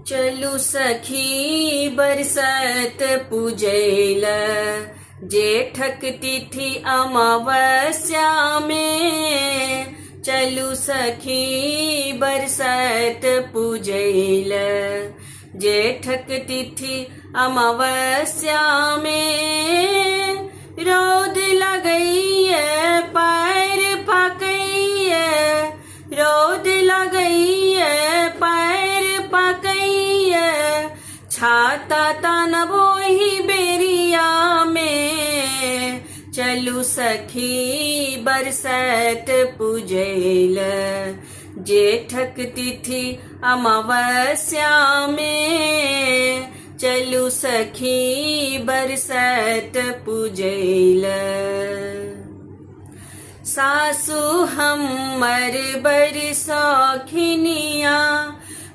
चलू सखी बरसत पूजैल जेठक तिथि अमावस्या में। चलू सखी बरसत पूजैल जेठक तिथि अमावस्या में। रौद लगैय पैर पकैय, रौद लगैय पैर पकैय, छाता तानबो ही बेरिया में। चलू सखी बरसत पूजैल जेठक तिथि अमावस्या में। चलू सखी बरसत पूजैल। सासु हमर बड़ी शौखिनिया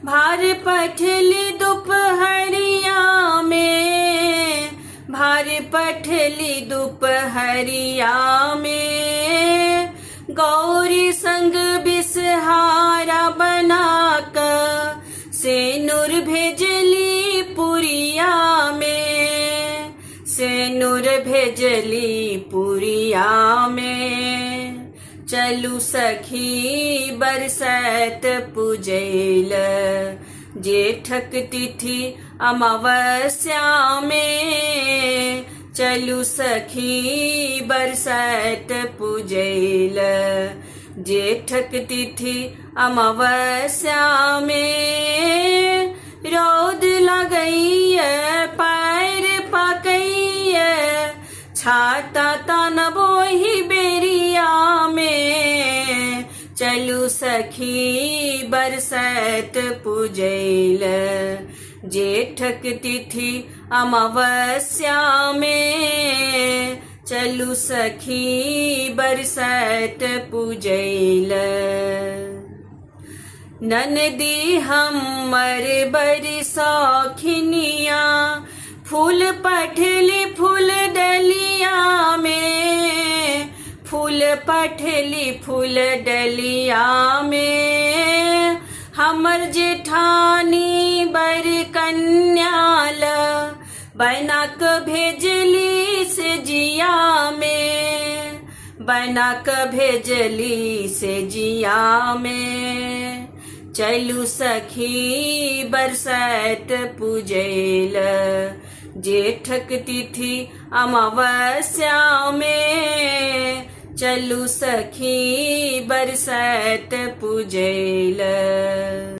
भार पठली दोपहरिया में। भार पठली दोपहरिया में, गौरी संग बिसहारा बनाकर सेनुर भेजली पुरिया में। सेनुर भेजली पुरिया में। चलू सखी बरसत पूजैल जेठक तिथि अमावस्या में। चलू सखी बरसत पूजैल जेठक तिथि अमावस्या में। रौद लगैय पैर पकैय, छाता तानबो ही बेरिया में। चलू सखी बरसत पूजैल जेठक तिथि अमावस्या में। चलू सखी बरसत पूजैल। ननदी हमर बड़ी शौखिनिया फूल पठली फूल डलिया में। फूल पठली फूल डलिया में, हमर जेठानी बर कन्याल बनक भेजली से जिया में। बनक भेजली से जिया में। चलू सखी बरसत पूजैल जेठक तिथि अमावस्या में। चलू सखी बरसत पूजैल।